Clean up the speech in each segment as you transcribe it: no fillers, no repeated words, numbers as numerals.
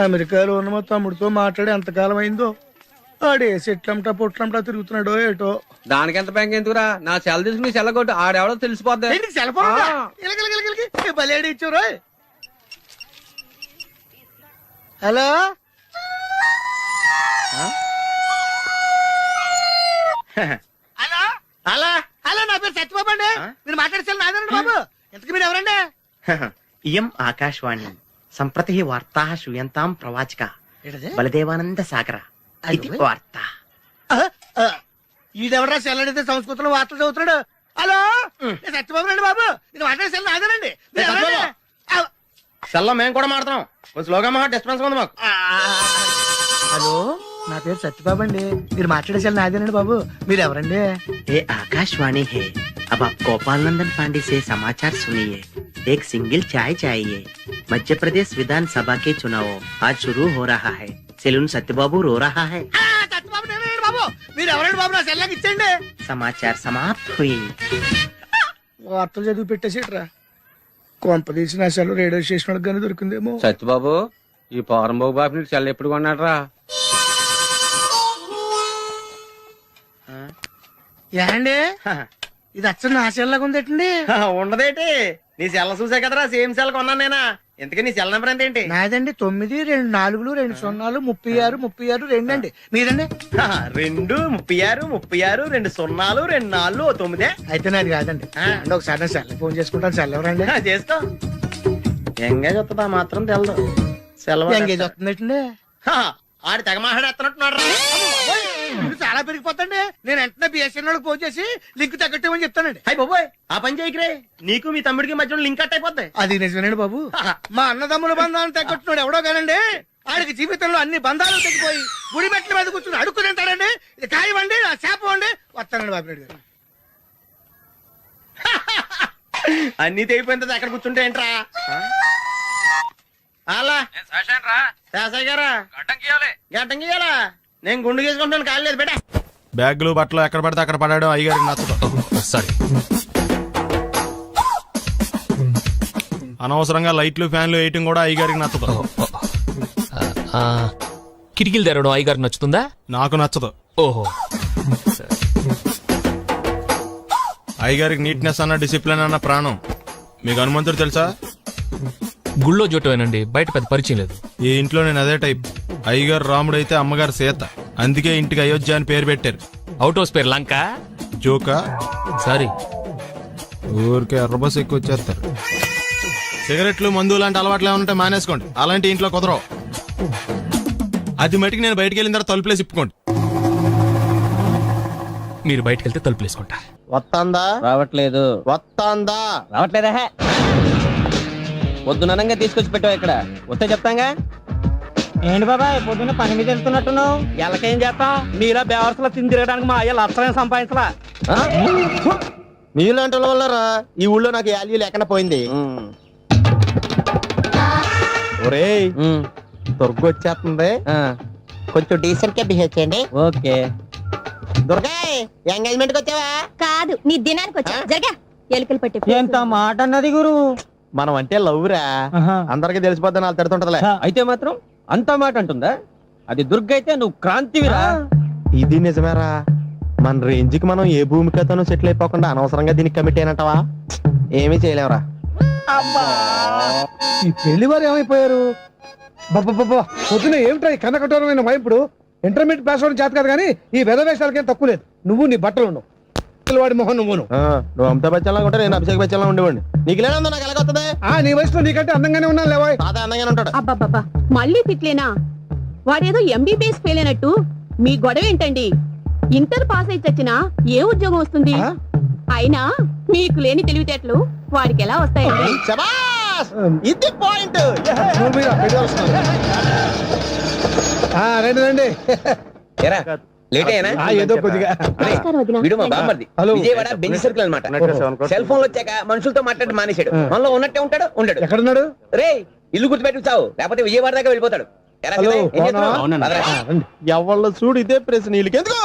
అమెరికాలో ఉన్న మా తమ్ముడితో మాట్లాడి ఎంతకాలం అయిందో ఆడే సెట్లంటా పొట్లంటా తిరుగుతున్నాడో ఏటో. దానికి ఎంత బ్యాంక్ ఎందుకురా? నా సెల్ తీసి మీ సెల్ కొట్టు, ఆడెవడో తెలిసిపోద్ది. సెల్ ఫోన్ బలేడి ఇచ్చారు. హలో హలో అలా హలో, నా పేరు సత్యబాబు అండి. మీరు మాట్లాడేసారు నాదండి బాబు. ఎంతకు మీరు ఎవరండి? ఇయం ఆకాశవాణి సంప్రతి వార్తా శ్రూయంతాం ప్రవాచక బలదేవానంద సాగర ఇది వార్త. ఈడెవరా సెల్ అడిగితే సంస్కృతంలో వార్తలు చదువుతున్నాడు. హలో, నేను సత్యబాబు రండి బాబు. ఇది మాట్లాడే సెల్ నాదేనండి. మీరు ఎవరండి? సెల్లో మేము కూడా మాడుతున్నాం. కొంచెం స్లోగా మా డిస్టర్బెన్స్ ఉంది మాకు. హలో, నా పేరు సత్యబాబు అండి. మీరు మాట్లాడే సెల్ నాదేనండి బాబు. మీరు ఎవరండి? ये आकाशवाणी है। अब आप गोपाल नंदन पांडे से समाचार सुनिए। एक सिंगल चाय चाहिए। मध्य प्रदेश विधानसभा के चुनाव आज शुरू हो रहा है। सेलून सत्यबाबू रो रहा है। సత్యబాబు నేనండి బాబు. మీరు ఎవరండి బాబు? నా సెల్ నాకు ఇచ్చండి. समाचार समाप्त हुई। వార్తలు చదివి పెట్టేసేట్రా. కొంపదీసి నా సెల్ రేడియో స్టేషన్ వాళ్ళకి కానీ దొరికిందేమో. సత్యబాబు, ఈ పౌరంబాబు బాబు నీకు సెల్ ఎప్పుడు కొన్నాడరా? ఏండి ఇది అచ్చ నా సెల్ లాగా ఉందేటండి. ఉండదేటి, నీ సెల్ చూసా కదరా సేమ్ సెల్ కొన్నాను నేనా. ఎందుకని నీ సెల్ నెంబర్ ఎంతేంటి? నాదండి 9 2 4 2 0 36 36 2 అండి. మీదండి? 2 36 36 2 0 2 4 9. అయితే నాది కాదండి. అంటే ఒకసారి నా సెల్ ఫోన్ చేసుకుంటాను. సెల్ ఎవరండి? చేసుకో. ఎంగేజ్ వస్తుందా మాత్రం తెలదు. సెలవు ఎంగేజ్ వస్తుందండి. ఆడి తెగ మాట్లాడేస్తున్నట్టున్నాడు. ఇది చాలా పెరిగిపోతండి. నేను వెంటనే బిఎస్ఎన్ఎల్ ఫోన్ చేసి లింక్ తగ్గట్టమని చెప్తానండి. అయ్యి బాబోయ్, ఆ పని చేయకరే. నీకు మీ తమ్ముడికి మధ్యలో లింక్ కట్ అయిపోద్ది. అది నిజమేనండి బాబు. మా అన్నదమ్ముల బంధాలను తగ్గట్టున్నాడు ఎవడో కానండి. ఆడికి జీవితంలో అన్ని బంధాలు తగ్గిపోయి గుడి మెట్ల మీద కూర్చుని అడుక్కు తింటాడండి. ఇది కాయవండి, నా శాపం అండి. వస్తానండి బాబు నాయుడు గారు. అన్ని తెగిపోయింది అక్కడ కూర్చుంటే ఏంట్రా? అలా శాసయ్య గారా గడ్డం గీయాలా? నేను గుండు గీసుకుంటాను, కాలేదు బేటా. బ్యాగులు బట్టలు ఎక్కడ పడితే అక్కడ పడడం అయ్యగారికి నచ్చదు. సారీ. అనవసరంగా లైట్లు ఫ్యాన్లు వేయటం కూడా అయ్యగారికి నచ్చదు. కిటికీలు తెరవడం అయ్యగారికి నచ్చుతుందా? నాకు నచ్చదు. ఓహో. అయ్యగారికి నీట్నెస్ అన్న డిసిప్లిన్ అన్న ప్రాణం. మీకు హనుమంతుడు తెలుసా? గుళ్ళో జోటమేనండి, బయట పెద్ద పరిచయం లేదు. ఈ ఇంట్లో నేను అదే టైప్. అయ్యగారు రాముడు అయితే అమ్మగారు సీత. అందుకే ఇంటికి అయోధ్య అని పేరు పెట్టారు. అవుట్ హౌస్ పేరు లంక. జోకా? సారీ. ఊరికే ఎర్రబస్ ఎక్కువ వచ్చేస్తారు. సిగరెట్లు మందు లాంటి అలవాట్లు ఏమంటే మానేసుకోండి. అలాంటి ఇంట్లో కుదరవు. అది మటుకు నేను బయటికి వెళ్ళిన తర్వాత తలుపులేసి ఇప్పుకోండి. మీరు బయటకు వెళ్తే తలుపులు వేసుకుంటా. వస్తాందా? రావట్లేదు. వస్తాందా? రావట్లేదా? పొద్దునంగా తీసుకొచ్చి పెట్టావు ఇక్కడ. వస్తే చెప్తాంగా. ఏంటి బాబాయ్ పొద్దున్న పని మీద వెళ్తున్నట్టున్నావు? ఎలాకేం చేస్తాం? మీలా బేవర్సలో తిని తిరగడానికి మా అయ్య లక్షణం సంపాదించలా. మీలాంటి వాళ్ళరా ఈ ఊళ్ళో నాకు వాల్యూ లేకుండా పోయింది. ఒరేయ్, దుర్గ వచ్చేస్తుంది. కొంచెం డీసెంట్ గా బిహేవ్ చేయండి. ఓకే. దుర్గాయ్, ఎంగేజ్మెంట్ కి వచ్చావా? కాదు, నీ దినానికి వచ్చా. జరగా ఎలుకలు పట్టి. ఎంత మాట అన్నది గురు. మనం అంటే లవ్ రా. అందరికి తెలిసిపోద్ది, నాకు తిడుతుంటదిలే. అయితే మాత్రం అంతా మాట అంటుందా? అది దుర్గ అయితే నువ్వు క్రాంతివిరా. ఇది నిజమేరా. మన రేంజ్ కి మనం ఏ భూమికతోనూ సెటిల్ అయిపోకుండా అనవసరంగా దీనికి కమిట్ అయినట్టవా? ఏమీ చేయలేవురా. ఈ పెళ్లి వారు ఏమైపోయారు? బాబా పొద్దున ఏమిటా ఈ కన్నకఠోరమైన వైపుడు? ఇంటర్మీడియట్ పాస్ అవడం చేత కాదు కానీ ఈ వెధవేషాలకేం తక్కువ లేదు. నువ్వు నీ బట్టలు ఉండవు, వాడి మొహం నువ్వును. నువ్వు అమితాబ్ బచ్చన్ ఉంటే నేను అభిషేక్ బచ్చన్ ఉండేవాడిని. నీకు లేదా నాకు ఎలాగొస్తుంది? నీ వయసులో నీకంటే అందంగానే ఉన్నాను లేవా? అదే అందంగానే ఉంటాడు. అబ్బాబ్బా, మళ్ళీ తిట్లేనా? వాడేదో ఎంబీబీఎస్ ఫెయిల్ అయినట్టు మీ గొడవ ఏంటండి? ఇంటర్ పాస్ అయితే వచ్చినా ఏ ఉద్యోగం వస్తుంది? అయినా మీకు లేని తెలివితేటలు వాడికి ఎలా వస్తాయండి? ఇది పాయింట్. రండి రండి. లేట్ అయినా ఏదో కొద్దిగా. వీడు మా బామ్మర్ది. విజయవాడ బెంజ్ సర్కిల్ అన్నమాట. సెల్ ఫోన్ వచ్చాక మనుషులతో మాట్లాడి మానేశాడు. మనలో ఉన్నట్టే ఉంటాడు, ఉండడు. ఎక్కడున్నాడు? రే, ఇల్లు గుర్తుపెట్టి చావు, లేకపోతే విజయవాడ దాకా వెళ్ళిపోతాడు. ఎవళ్ళ చూడు ఇదే ప్రశ్న. వీళ్ళకి ఎందుకు?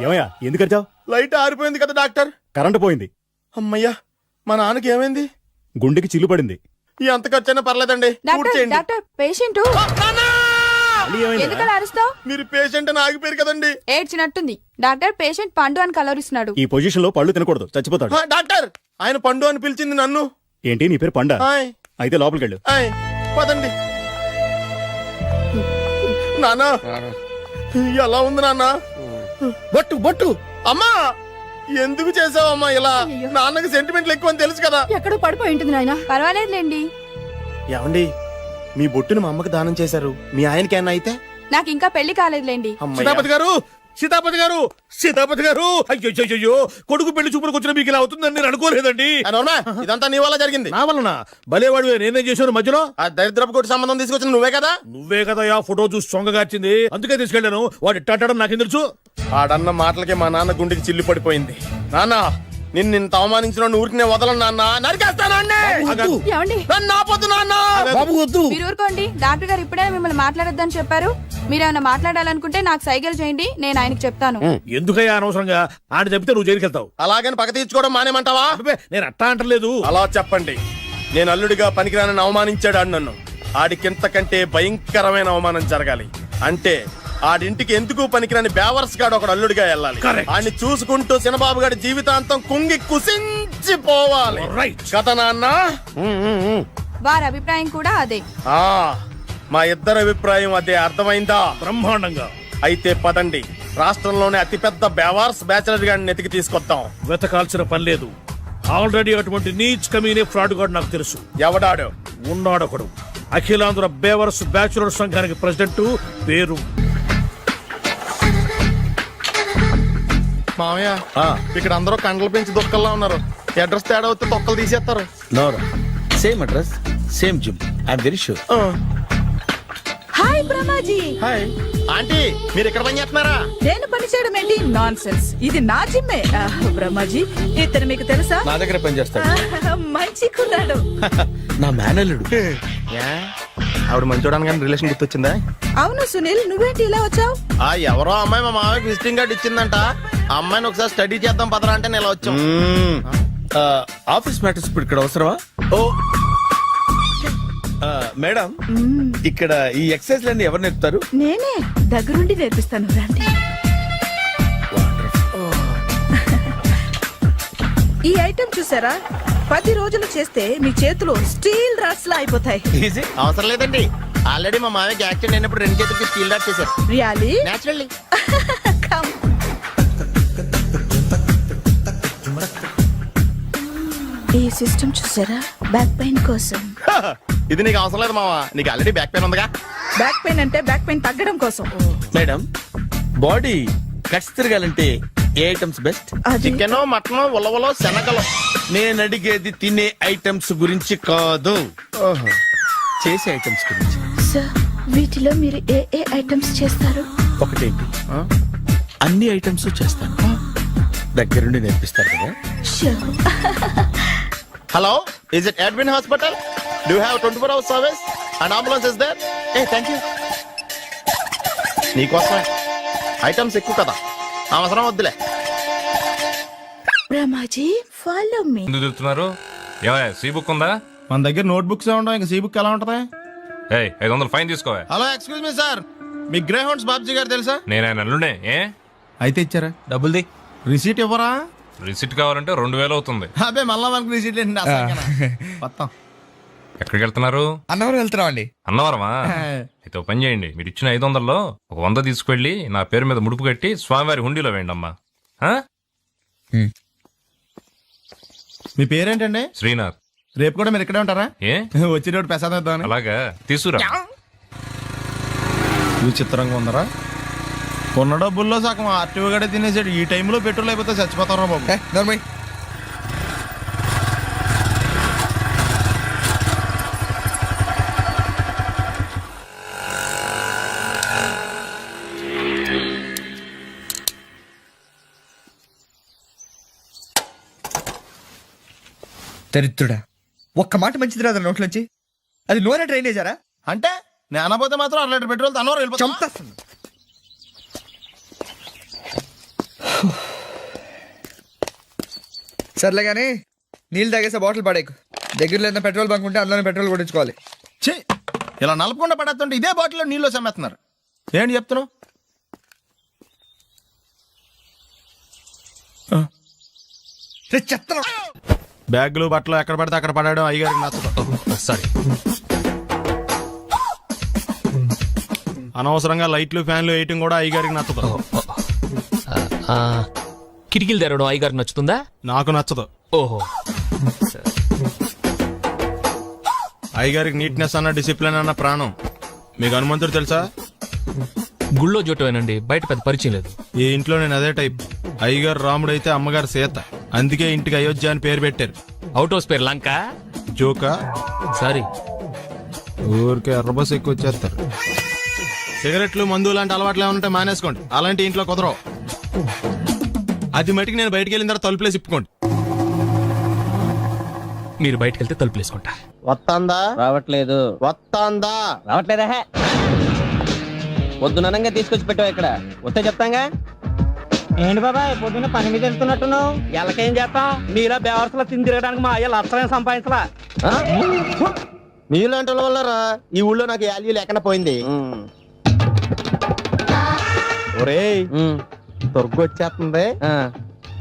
ఏమయ్యా ఎందుకు వచ్చావు? లైట్ ఆరిపోయింది కదా డాక్టర్. కరెంటు పోయింది. అమ్మయ్యా, మా నాన్నకి ఏమైంది? గుండెకి చిల్లు పడింది. ఎంత ఖర్చైనా పర్లేదండి, పూర్తి చేయండి. పేషెంట్ మళ్ళీ ఏమైంది? ఎందుకలా అరుస్తావు? మీరు పేషెంట్ అని ఆగిపోయారు కదండి. ఏడ్చినట్టుంది. డాక్టర్ పేషెంట్ పండు అని కలరిస్తున్నాడు. ఈ పొజిషన్ లో పళ్ళు తినకూడదు, చచ్చిపోతాడు. డాక్టర్, ఆయన పండు అని పిలిచింది నన్ను. ఏంటి నీ పేరు పండా? ఆయ్, అయితే లోపలికి వెళ్ళు. ఆయ్, పదండి. నాన్న, ఎలా ఉంది నాన్న? బొట్టు బొట్టు అమ్మా, ఎందుకు చేసావమ్మా ఇలా? నాన్నకి సెంటిమెంట్లు ఎక్కువ అని తెలుసు కదా. ఎక్కడో పడిపోయి ఉంటుంది నాయన. పర్వాలేదులేండి. ఏమండి, మీ బొట్టుని మా అమ్మకి దానం చేశారు, మీ ఆయనకి ఏమన్నా అయితే? నాకు ఇంకా పెళ్లి కాలేదులేండి. సీతాపతి గారు, సీతాపతి గారు, సీతాపతి గారు, అయ్యో కొడుకు పెళ్లి చూపులకు వచ్చిన మీకు ఇలా అవుతుందని నేను అనుకోలేదండి. ఇదంతా నీ వల్ల జరిగింది. నా వలన భలేవాడు, నేనేం చేశాను మధ్యలో? ఆ దరిద్రపు కొట్టి సంబంధం తీసుకొచ్చిన నువ్వే కదా. నువ్వే కదా ఆ ఫోటో చూసి సొంగగార్చింది, అందుకే తీసుకెళ్ళాను. వాడు ఇట్టాడడం నాకేం తెలుసు? ఆడన్న మాటలకి మా నాన్న గుండెకి చిల్లు పడిపోయింది. నాన్న, నిన్ను అవమానించిన ఊరికి నేను వదలను నాన్న, నరికేస్తాను. ఏమండి? నన్ను ఆపొద్దు నాన్న. బాబు వద్దు. మీరు ఊరుకోండి. డాక్టర్ గారు ఇప్పుడే మిమ్మల్ని మాట్లాడొద్దని చెప్పారు. మీరేమైనా మాట్లాడాలనుకుంటే నాకు సైగలు చేయండి, నేను ఆయనకి చెప్తాను. ఎందుకయ్యా అనవసరంగా ఆయన చెప్తే నువ్వు జైలుకి వెళ్తావు? అలాగని పక్క తీర్చుకోవడం మానేమంటావా? అబ్బే, నేను అట్టా అంటలేదు. అలా చెప్పండి. నేను అల్లుడిగా పనికిరానని అవమానించాడు ఆడు నన్ను. ఆడికింతకంటే భయంకరమైన అవమానం జరగాలి. అంటే ఆడింటికి ఎందుకు పనికిరాని బేవర్స్ గాడు ఒకడు అల్లుడిగా వెళ్ళాలి. ఆడిని చూసుకుంటూ చిన్నబాబు గారి జీవితాంతం కుంగి కుసించిపోవాలి. కదా నాన్న? వారి అభిప్రాయం కూడా అదే. ఆ, మా ఇద్దరి అభిప్రాయం అదే. అర్థమైందా? బ్రహ్మాండంగా. అయితే పదండి, రాష్ట్రంలోనే అతిపెద్ద బేవార్స్ బ్యాచిలర్ గాడిని ఎతికి తీసుకొద్దాం. వెతకాల్సిన పని లేదు. ఆల్రెడీ అటువంటి నీచ్ కమీనే ఫ్రాడ్ గాడు నాకు తెలుసు. ఎవడాడు? ఉన్నాడొకడు. అఖిలాంధ్ర బేవర్స్ బ్యాచులర్ సంఘానికి ప్రెసిడెంట్, పేరు మామయ్య. ఇక్కడ అందరూ కండలు పెంచి దుక్కల్లా ఉన్నారు. అడ్రస్ తేడా వస్తే తొక్కలు తీసేస్తారు. Same address, same gym. I'm very sure. Hi Brahmaji. Hi aunty, మీరు ఇక్కడ పని చేస్తున్నారా? నేను పని చేయడం ఏంటి? Non sense. ఇది నా జిమ్మే. బ్రహ్మాజీ, ఇతను మీకు తెలుసా? నా దగ్గర పని చేస్తాడు. మంచి కుర్రాడు. నా మేనల్లుడు. ఆవిడ మంచోడానికి కానీ రిలేషన్ గుర్తొచ్చిందా? అవును సునీల్, నువ్వేంటి ఇలా వచ్చావు? ఆ ఎవరో అమ్మాయి మా మామయ్యకి విజిటింగ్ కార్డు ఇచ్చిందంట. ఆ అమ్మాయిని ఒకసారి స్టడీ చేద్దాం పదరా అంటే నేను ఇలా వచ్చాం. ఆఫీస్ మ్యాటర్స్ ఇప్పుడు ఇక్కడ అవసరమా? ఓ మేడం, ఇక్కడ ఈ ఎక్సర్సైజ్ లన్నీ ఎవరు నేర్పుతారు? నేనే దగ్గరుండి నేర్పిస్తాను, రండి. ఈ ఐటెం చూసారా? 10 రోజులు చేస్తే మీ చేతులు స్టీల్ రాట్స్ లా అయిపోతాయి. అవసరం లేదండి, ఆల్రెడీ మా మామయ్యకి యాక్సిడెంట్ అయినప్పుడు 2 చేతులకి స్టీల్ డాట్ చేశారు. రియల్లీ? నేచురల్లీ. కమ్. ఈ సిస్టమ్ చూసారా? బ్యాక్ పెయిన్ కోసం. ఇది నీకు అవసరం లేదు మావా, నీకు ఆల్రెడీ బ్యాక్ పెయిన్ ఉందిగా. బ్యాక్ పెయిన్ అంటే బ్యాక్ పెయిన్ తగ్గడం కోసం. మేడం, బాడీ కట్స్ తిరగాలంటే ఏ ఐటమ్స్ బెస్ట్? చికెన్, మటన్, ఉలవలో, శనగలు. నేను అడిగేది తినే ఐటమ్స్ గురించి కాదు, చేసే ఐటమ్స్ గురించి. సార్, వీటిలో మీరు ఏ ఏ ఐటమ్స్ చేస్తారు? ఒకటేంటి, అన్ని ఐటమ్స్ చేస్తాను. దగ్గరుండి నేర్పిస్తారు కదా. Hello, is it admin hospital? Do you have 24 hours service and ambulance is there? Ah thank you. నీకోసమే. ఐటమ్స్ ఎక్కువ కదా, అవసరం వద్దులే. Brahmaji, follow me. ఎందుకు తిరుగుతున్నారు? ఏమయ్య, సీ బుక్ ఉందా? మన దగ్గర నోట్ బుక్స్ ఉండవు, ఇంకా సీ బుక్ ఎలా ఉంటది? 500 ఫైన్ తీసుకోవా. హలో, ఎక్స్క్యూజ్ మీ సార్, మీ గ్రే హౌండ్స్ బాబ్జీ గారు తెలుసా? నేను ఆయన అల్లుడే. ఏ అయితే ఇచ్చారా? డబ్బుల్ది రిసీట్ ఇవ్వరా? రిసిట్ కావాలంటే 2000 అవుతుంది. అదే మళ్ళా మనకి రిసీట్ ఏంటి? మొత్తం ఎక్కడికి వెళ్తున్నారు? అన్నవరం వెళ్తున్నాం అండి. అన్నవరమా? అయితే ఒక పని చేయండి, మీరు ఇచ్చిన 500లో ఒక 100 తీసుకెళ్లి నా పేరు మీద ముడుపు కట్టి స్వామివారి హుండీలో వేయండి అమ్మా. మీ పేరేంటండి? శ్రీనాథ్. రేపు కూడా మీరు ఇక్కడే ఉంటారా? ఏ వచ్చినప్పుడు ప్రసాదం ఇద్దామని. అలాగా, తీసుకురా. విచిత్రంగా ఉందరా, ఉన్న డబ్బుల్లో సగం ఆర్టీఓ గడే తినేసాడు. ఈ టైంలో పెట్రోల్ అయిపోతే చచ్చిపోతారా బాబు. దరిద్రుడా, ఒక్క మాట మంచిది రాదు నోట్లోంచి. అది నూనె డ్రైనేజారా? అంటే నేను అనబోతే మాత్రం 1 లీటర్ పెట్రోల్ తనవారు వెళ్ళిపోతాం. సర్లే కానీ నీళ్ళు తాగేసే బాటిల్ పడేకు. దగ్గరలో ఏదైనా పెట్రోల్ బంక్ ఉంటే అందులోనే పెట్రోల్ కొట్టించుకోవాలి. ఛీ, ఇలా నలపకుండా పడేస్తుంటే ఇదే బాటిల్లో నీళ్ళు సమ్మేస్తున్నారు. ఏంటి చెప్తున్నావు? చెత్త బ్యాగులు బట్టలు ఎక్కడ పడితే అక్కడ పడాడు అయ్యగారికి నచ్చదు. సారీ. అనవసరంగా లైట్లు ఫ్యాన్లు వేయటం కూడా అయ్యగారికి నచ్చదు. కిటికీలు తెరవడం అయ్యగారికి నచ్చుతుందా? నాకు నచ్చదు. ఓహో. అయ్యగారికి నీట్నెస్ అన్న డిసిప్లిన్ అన్న ప్రాణం. మీకు హనుమంతుడు తెలుసా? గుళ్ళో జోటమేనండి, బయట పెద్ద పరిచయం లేదు. ఈ ఇంట్లో నేను అదే టైప్. అయ్యగారు రాముడు అయితే అమ్మగారు సీత. అందుకే ఇంటికి అయోధ్య అని పేరు పెట్టారు. అవుట్ హౌస్ పేరు లంక. జోకా? సారీ. ఊరికే ఎర్రబస్ ఎక్కువ వచ్చేస్తారు. సిగరెట్లు మందు లాంటి అలవాట్లు ఏమంటే మానేసుకోండి. అలాంటి ఇంట్లో కుదరవు. అది మటుకు నేను బయటికి వెళ్ళిన తర్వాత తలుపులేసి ఇప్పుకోండి. మీరు బయటకు వెళ్తే తలుపులు వేసుకుంటా. వస్తాందా? రావట్లేదు. వస్తాందా? రావట్లేదా? పొద్దుననంగా తీసుకొచ్చి పెట్టావు ఇక్కడ. వస్తే చెప్తాంగా. ఏంటి బాబాయ్ పొద్దున్న పని మీద వెళ్తున్నట్టున్నావు? ఎలాకేం చేస్తాం? మీలా బేవర్సలా తిని తిరగడానికి మా అయ్య లక్షణం సంపాదించలా. మీలాంటి వాళ్ళ వల్లరా ఈ ఊళ్ళో నాకు వాల్యూ లేకుండా పోయింది. ఒరేయ్, దుర్గ వచ్చేస్తుంది.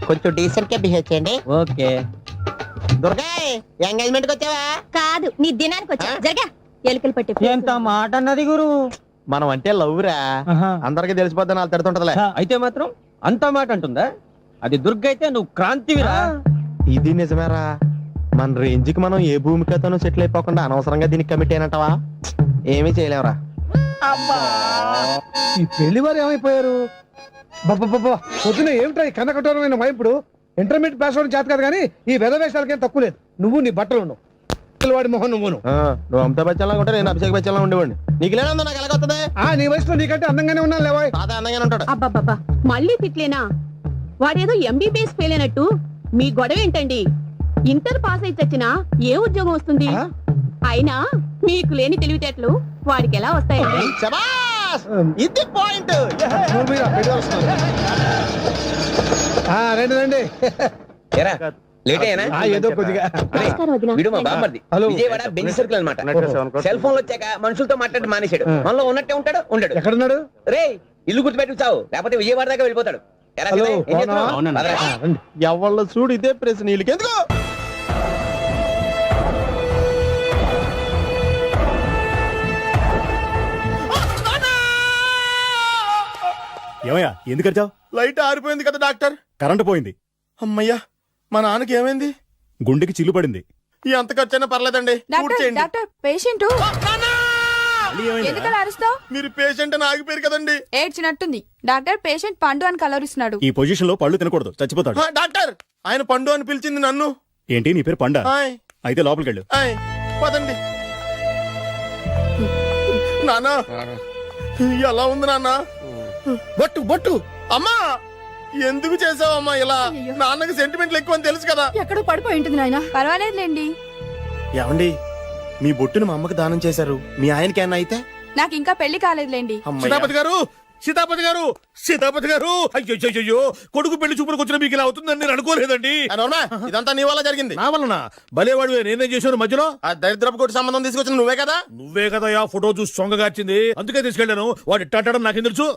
కొంచెం డీసెంట్ గా బిహేవ్ చేయండి. ఓకే. దుర్గా, ఎంగేజ్మెంట్ కి వచ్చావా? కాదు, నీ దినానికి వచ్చా. జరగా ఎలుకలు పట్టి ఎంత మాట అన్నది గురు. మనం అంటే లవ్ రా. అందరికి తెలిసిపోద్దని వాళ్ళు తిడుతుంటదిలే. అయితే మాత్రం అంత మాట అంటుందా? అది దుర్గ అయితే నువ్వు క్రాంతివిరా. ఇది నిజమేరా. మన రేంజ్ కి మనం ఏ భూమికతోనూ సెటిల్ అయిపోకుండా అనవసరంగా దీనికి కమిట్ అయినట్టవా? ఏమీ చేయలేవురా. ఈ పెళ్లి వారు ఏమైపోయారు? పొద్దున ఏమిటా ఈ కన్నకఠోరమైన వైపుడు? ఇంటర్మీడియట్ పాస్ అవడం చేత కాదు కానీ ఈ వెధవేషాలకేం తక్కువ లేదు. నువ్వు నీ బట్టలు ఉండవు, వాడి మొహం నువ్వును. నువ్వు అమితాబ్ బచ్చన్ లాగా ఉంటే నేను అభిషేక్ బచ్చన్ లాగా ఉండేవాడిని. నీకు లేనందో నాకు ఎలాగొస్తుంది? నీ వయసులో నీకంటే అందంగానే ఉన్నాను లేవా? తాత అందంగానే ఉంటాడు. అబ్బాబ్బా మళ్ళీ తిట్లేనా? వాడేదో ఎంబీబీఎస్ ఫెయిల్ అయినట్టు మీ గొడవ ఏంటండి? ఇంటర్ పాస్ అయి చచ్చినా ఏ ఉద్యోగం వస్తుంది? అయినా మీకు లేని తెలివితేటలు వాడికి ఎలా వస్తాయండి? శభాష్! ఇది పాయింట్. రండి రండి. ఏదో కొద్దిగా విజయవాడ బెంజ్ సర్కిల్ అనమాట. సెల్ ఫోన్ వచ్చాక మనుషులతో మాట్లాడి మానేశాడు. మనలో ఉన్నట్టే ఉంటాడు. ఉండడు. ఎక్కడున్నాడు? రే, ఇల్లు గుర్తుపెట్టి చావు, లేకపోతే విజయవాడ దాకా వెళ్ళిపోతాడు. ఎవళ్ళ చూడు ఇదే ప్రశ్న. వీళ్ళకి ఎందుకు? ఏమయ్యా, ఎందుకు వచ్చావు? లైట్ ఆరిపోయింది కదా డాక్టర్. కరెంటు పోయింది. అమ్మయ్యా, మా నాన్నకి ఏమైంది? గుండెకి చిల్లు పడింది. ఎంత ఖర్చైనా పర్లేదండి. డాక్టర్ పేషెంట్ ఎందుకలా అరుస్తావు? మీరు పేషెంట్ అని ఆగిపోయారు కదండి. ఏడ్చినట్టుంది. డాక్టర్ పేషెంట్ పండు అని కలవరిస్తున్నాడు. ఈ పొజిషన్ లో పళ్ళు తినకూడదు, చచ్చిపోతాడు. డాక్టర్, ఆయన పండు అని పిలిచింది నన్ను. ఏంటి, నీ పేరు పండా? అయితే లోపలికి వెళ్ళు. పదండి. నాన్న, ఎలా ఉంది నాన్న? బొట్టు బొట్టు. అమ్మా, ఎందుకు చేసావమ్మా ఇలా? నాన్నకి సెంటిమెంట్లు ఎక్కువ అని తెలుసు కదా. ఎక్కడో పడిపోయి ఉంటుంది నాయన. పర్వాలేదులేండి. ఏమండి, మీ బొట్టును మా అమ్మకి దానం చేశారు. మీ ఆయనకి ఏమన్నా అయితే? నాకు ఇంకా పెళ్లి కాలేదులేండి. సీతాపతి గారు, సీతాపతి గారు, సీతాపతి గారు. అయ్యో, కొడుకు పెళ్లి చూపులకు వచ్చిన మీకు ఇలా అవుతుందని నేను అనుకోలేదండి. ఇదంతా నీ వల్ల జరిగింది. నా వలన? భలేవాడు, నేనేం చేశాను మధ్యలో? ఆ దరిద్రపు కొట్టి సంబంధం తీసుకొచ్చిన నువ్వే కదా. నువ్వే కదా ఆ ఫోటో చూసి సొంగగార్చింది. అందుకే తీసుకెళ్ళాను. వాడు ఇట్టాడడం నాకేం తెలుసు?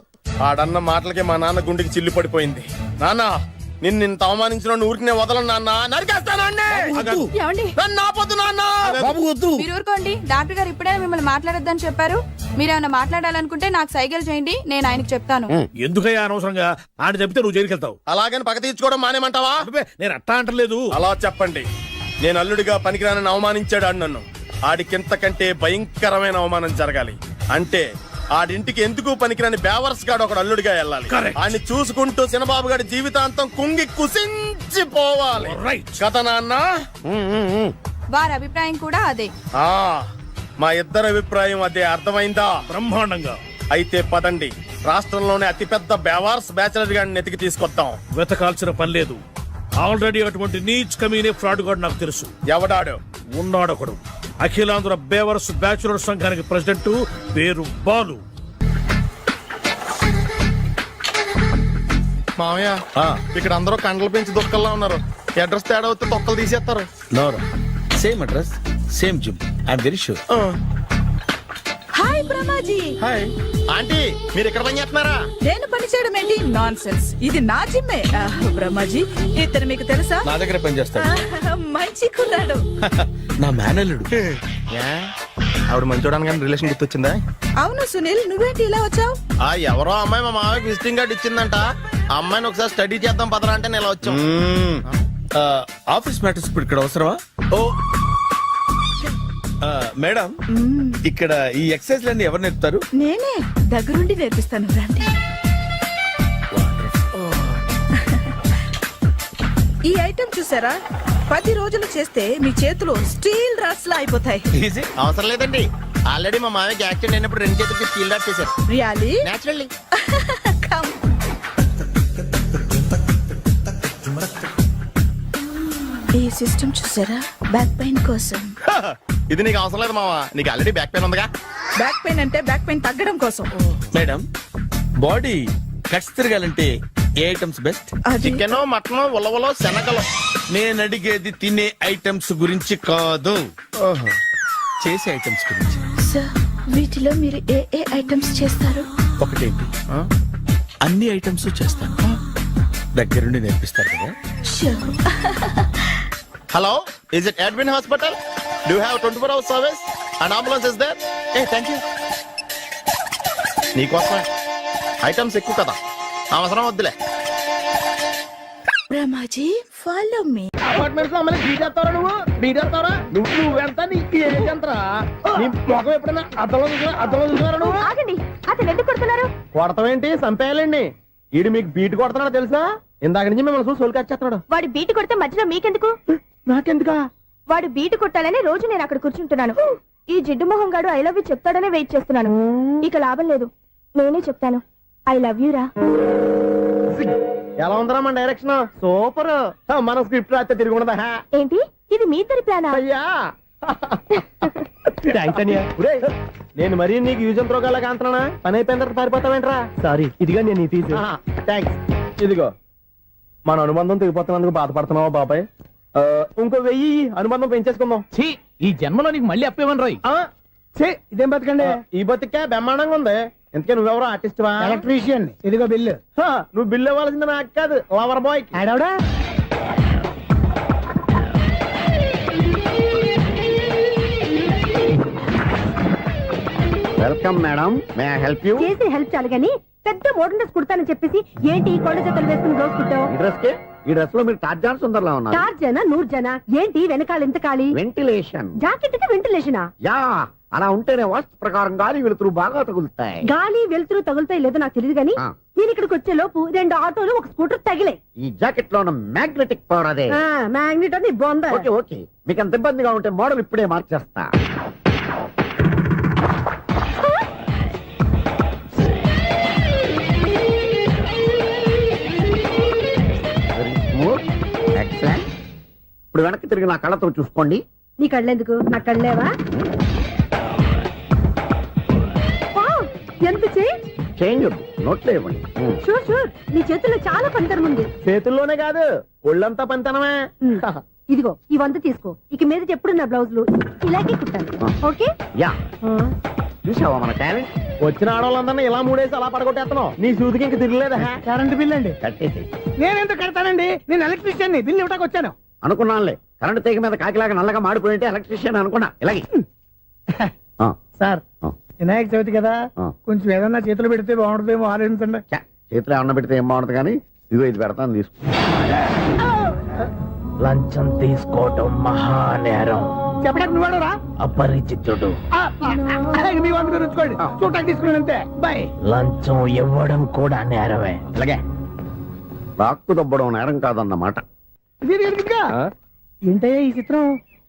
ఆడన్న మాటలకే మా నాన్న గుండెకి చిల్లు పడిపోయింది. నాన్న, నిన్ను ఇంత అవమానించిన ఊరికి నేను వదలను నాన్న. నరికేస్తానండి. నన్ను ఆపొద్దు నాన్న. మీరు ఊరుకోండి. డాక్టర్ గారు ఇప్పుడైనా మిమ్మల్ని మాట్లాడొద్దని చెప్పారు. మీరేమైనా మాట్లాడాలనుకుంటే నాకు సైగలు చేయండి, నేను ఆయనకు చెప్తాను. ఎందుకయ్యా అనవసరంగా? ఆయన చెప్తే నువ్వు జైలుకి వెళ్తావు. అలాగని పక్క తీర్చుకోవడం మానేమంటావా? నేను అట్టా అంటలేదు. అలా చెప్పండి. నేను అల్లుడిగా పనికిరానని అవమానించాడు ఆడు నన్ను. ఆడికింతకంటే భయంకరమైన అవమానం జరగాలి. అంటే ఆడింటికి ఎందుకు పనికిరాని బేవర్స్ గాడు ఒకడు అల్లుడిగా వెళ్ళాలి. ఆడిని చూసుకుంటూ చిన్నబాబు గారి జీవితాంతం కుంగి కుసించిపోవాలి కదా నాన్న. వారి అభిప్రాయం కూడా అదే. మా ఇద్దరి అభిప్రాయం అదే. అర్థమైందా? బ్రహ్మాండంగా. అయితే పదండి, రాష్ట్రంలోనే అతిపెద్ద బేవార్స్ బ్యాచిలర్ గాడిని ఎతికి తీసుకొద్దాం. వెతకాల్సిన పని లేదు. ఆల్రెడీ అటువంటి నీచ్ కమీనే ఫ్రాడ్ గాడు నాకు తెలుసు. ఎవడాడు? ఉన్నాడొకడు. అఖిలాంధ్ర బేవర్స్ బ్యాచులర్ సంఘానికి ప్రెసిడెంట్, పేరు బాలు. మామయ్య ఇక్కడ అందరూ కండలు పెంచి దుక్కల్లా ఉన్నారు. అడ్రస్ తేడా వస్తే తొక్కలు తీసేస్తారు. Same address same gym I'm very sure. Hi Brahmaji. Hi aunty, మీరు ఇక్కడ పని చేస్తున్నారా? నేను పని చేయడం ఏంటి? Non sense. ఇది నా జిమ్మే. బ్రహ్మాజీ, ఇతను మీకు తెలుసా? నా దగ్గర పని చేస్తాడు. మంచి కుర్రాడు. నా మేనల్లుడు. ఆవిడ మంచోడానికి కానీ రిలేషన్ గుర్తొచ్చిందా? అవును సునీల్, నువ్వేంటి ఇలా వచ్చావు? ఎవరో అమ్మాయి మా మామయ్యకి విజిటింగ్ కార్డు ఇచ్చిందంట. ఆ అమ్మాయిని ఒకసారి స్టడీ చేద్దాం పదరా అంటే నేను ఇలా వచ్చాం. ఆఫీస్ మ్యాటర్స్ ఇప్పుడు ఇక్కడ అవసరమా? ఓ మేడం, ఇక్కడ ఈ ఎక్సర్సైజ్ లన్నీ ఎవరు నేర్పుతారు? నేనే దగ్గరుండి నేర్పిస్తాను, రండి. ఈ ఐటెం చూసారా? 10 రోజులు చేస్తే మీ చేతులు స్టీల్ రాట్స్ లా అయిపోతాయి. ఈజీ. అవసరం లేదండి, ఆల్రెడీ మా మామయ్యకి యాక్సిడెంట్ అయినప్పుడు 2 చేతులకి స్టీల్ డాట్ చేశారు. రియల్లీ? నేచురల్లీ. Come. ఈ సిస్టమ్ చూసారా? బ్యాక్ పెయిన్ కోసం. ఇది నీకు అవసరం లేదు మావా, నీకు ఆల్రెడీ బ్యాక్ పెయిన్ ఉందిగా. బ్యాక్ పెయిన్ అంటే బ్యాక్ పెయిన్ తగ్గడం కోసం. మేడం, బాడీ కట్స్ తిరగాలంటే ఏ ఐటమ్స్ బెస్ట్? అది చికెన్, మటన్, ఉలవలో, శనగలు. నేను అడిగేది తినే ఐటమ్స్ గురించి కాదు, చేసే ఐటమ్స్ గురించి. సార్, వీటిలో మీరు ఏ ఏ ఐటమ్స్ చేస్తారు? ఒకటేంటి, అన్ని ఐటమ్స్ చేస్తాను. దగ్గరుండి నేర్పిస్తారు కదా. Sure. Hello, is it admin hospital? Do have 24 hours service and ambulance is there? Thank you. నీకోసమే ఐటమ్స్ ఎక్కువ కదా, అవసరం వద్దులే. బ్రహ్మాజీ, ఫాలో మీ. అపార్ట్మెంట్స్ లో అమ్మని బీటేస్తారా? నువ్వెంత నీకు ఎంతరా? నీ మొఖం ఎప్పుడైనా అర్థంలో చూసారా నువ్వు? ఆగండి, అతను ఎందుకు కొడుతున్నారు? కొడతావేంటి? చంపేయాలండి. ఈడు మీకు బీట్ కొడుతున్నాడు తెలుసా? ఇందాక నుంచి మిమ్మల్ని చూసి సోల్కొచ్చేస్తున్నాడు. వాడు బీటు కొడితే మధ్యలో మీకెందుకు? నాకెందుకా? వాడు బీటు కొట్టాలని రోజు నేను అక్కడ కూర్చుంటున్నాను. ఈ జిడ్డు మొహం గాడు ఐ లవ్ యూ చెప్తాడనే వెయిట్ చేస్తున్నాను. ఇక లాభం లేదు, నేనే చెప్తాను. ఐ లవ్ యూ రా. ఎలా ఉందరా మన డైరెక్షన్? సూపర్. మన స్క్రిప్ట్ రాస్తే తిరిగి ఉండదా? ఏంటి ఇది మీ ఇద్దరి ప్లానా? అయ్యా నేను మరీ నీకు యూజ్ అంత రోగాలకు అంటున్నా. పని అయిపోయిన తర్వాత పారిపోతావేంట్రా? సారీ, ఇదిగా నేను థ్యాంక్స్. ఇదిగో, మన అనుబంధం తెగిపోతున్నందుకు బాధపడుతున్నావా బాబాయ్? ఇంకో 1000 అనుబంధం పెంచేసుకుందాం. ఈ జన్మలో నీకు మళ్ళీ అప్పేమని రాయి. ఇదేం బతకండి? ఈ బతికే బ్రహ్మాండంగా ఉంది. ఎందుకే నువ్వెవరో ఆర్టిస్ట్ వా? ఎలక్ట్రీషియన్. ఇదిగో బిల్లు. నువ్వు బిల్లు ఇవ్వాల్సింది నాకు కాదు, లవర్ బాయ్. ఆడవడా? Welcome madam, may I help you? చేసి హెల్ప్ చాలు గాని పెద్ద మోడల్ డ్రెస్ కుడతానని చెప్పేసి ఏంటి కొండ జతలు వేసుకుని బ్లౌజ్ కుట్టావు? ఈ డ్రెస్ లో మీరు టార్జాన్ సుందర్లా ఉన్నారు. 4 జన 100 జన ఏంటి వెనకాల ఎంత ఖాళీ? వెంటిలేషన్. జాకెట్ కి వెంటిలేషనా? యా, అలా ఉంటేనే వాస్తు ప్రకారం గాలి వెలుతురు బాగా తగులుతాయి. గాలి వెలుతురు తగులుతాయి లేదో నాకు తెలియదు గానీ నేను ఇక్కడికి వచ్చే లోపు 2 ఆటోలు 1 స్కూటర్ తగిలాయి. ఈ జాకెట్ లో ఉన్న మ్యాగ్నెటిక్ పవర్ అదే. మ్యాగ్నెట్ అని బొంద. ఓకే, మీకు అంత ఇబ్బందిగా ఉంటే మోడల్ ఇప్పుడే మార్చేస్తా. ఇప్పుడు వెనక్కి తిరిగి నా కళ్ళతో చూసుకోండి. నీ కళ్ళెందుకు? నా కళ్ళేవా? ఎంత చేంజ్ నోట్లో ఇవ్వండి. షూర్, నీ చేతుల్లో చాలా పనితనం ఉంది. చేతుల్లోనే కాదు, ఒళ్ళంతా పనితనమే. ఇదిగో ఈ 100 తీసుకో. ఇక మీద ఎప్పుడు నా బ్లౌజులు ఇలాగే కుట్టాను. ఓకే? యా, చూసావా మన టాలెంట్? వచ్చిన ఆడవాళ్ళందరినీ ఇలా మూడేసి అలా పడగొట్టేస్తున్నావు. నీ సూదికి ఇంక తిరగలేదా? కరెంట్ బిల్ అండి. కట్టేసి. నేనెందుకు కడతానండి? నేను ఎలక్ట్రీషియన్ ని. బిల్ ఇవ్వడానికి వచ్చాను. అనుకున్నానులే, కరెంట్ తీగ మీద కాకిలాగా నల్లగా మాడిపోయింటే ఎలక్ట్రీషియన్ అనుకున్నా. ఇలాగే సార్, వినాయక చవితి కదా, కొంచెం ఏదన్నా చేతులు పెడితే బాగుంటుందేమో ఆలోచించండి. చేతిలో అన్న పెడితే ఏం బాగుంటుంది కానీ ఇదిగో ఇది పెడతాను, తీసుకో. లంచం తీసుకోవటం మహానేరం. చెప్పడానికి నువ్వేడరా? అపరిచితుడు. మీ వంద మీరు ఉంచుకోండి, చూడటానికి తీసుకున్నాను అంతే. బాయ్. లంచం ఇవ్వడం కూడా నేరమే. ఇలాగే రాక్కు దబ్బడం నేరం కాదన్నమాట. ఏంటయ్యా ఈ చిత్రం?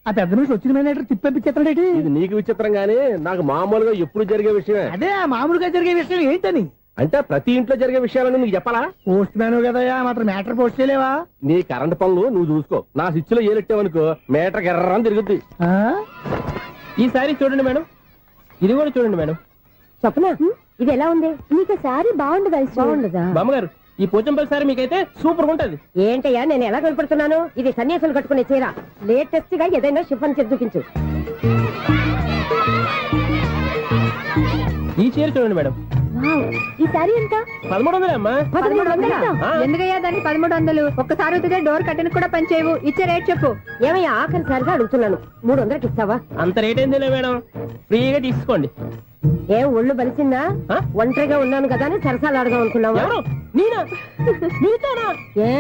ఆ పెద్ద నుంచి వచ్చిన మేనేటర్ తిప్పించేస్తాడేటి? ఇది నీకు విచిత్రం గానీ నాకు మామూలుగా ఎప్పుడు జరిగే విషయమే. అదే మామూలుగా జరిగే విషయం ఏంటని? అంటే ప్రతి ఇంట్లో జరిగే విషయాలని నీకు చెప్పాలా? పోస్ట్ మ్యాన్ కదయ్యా, మాత్రం మ్యాటర్ పోస్ట్ చేయలేవా? నీ కరెంట్ పనులు నువ్వు చూసుకో. నా స్విచ్ లో ఏలెట్టావనుకో మీటర్ ఎర్రని తిరుగుద్ది. ఈసారి చూడండి మేడం, ఇది కూడా చూడండి మేడం. చెప్పనా? ఇది ఎలా ఉంది? నీకు సారీ బాగుండదా? బాగుండదా? బామ్మగారు, ఈ పోచంపల్లి సారీ మీకైతే సూపర్ ఉంటది. ఏంటయ్యా నేను ఎలా కనపడుతున్నాను? ఇది సన్యాసులు కట్టుకునే చీర. లేటెస్ట్ గా ఏదైనా షిఫన్ చేసి చూపించు. ఈ చీర చూడండి మేడం. ఈ సారీ ఎంత? 1300 అమ్మా. 1300? ఎందుకయ్యా దానికి 1300? ఒక్కసారి అవుతుందే డోర్ కట్టెన్ కూడా పనిచేయవు. ఇచ్చే రేట్ చెప్పు. ఏమయ్యా ఆఖరిసారిగా అడుగుతున్నాను, 300కి ఇస్తావా? అంత రేట్ ఏందిలే మేడం, ఫ్రీగా తీసుకోండి. ఏం ఒళ్ళు బలిసిందా? ఒంటరిగా ఉన్నాను కదా అని సరసాలు అడదాం అనుకున్నావా? ఎవరు? నేనా? నీతోనా? ఏ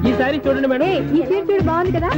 ఈ సారీ చూడండి మేడం. ఈ చీర చూడు బాగుంది కదా.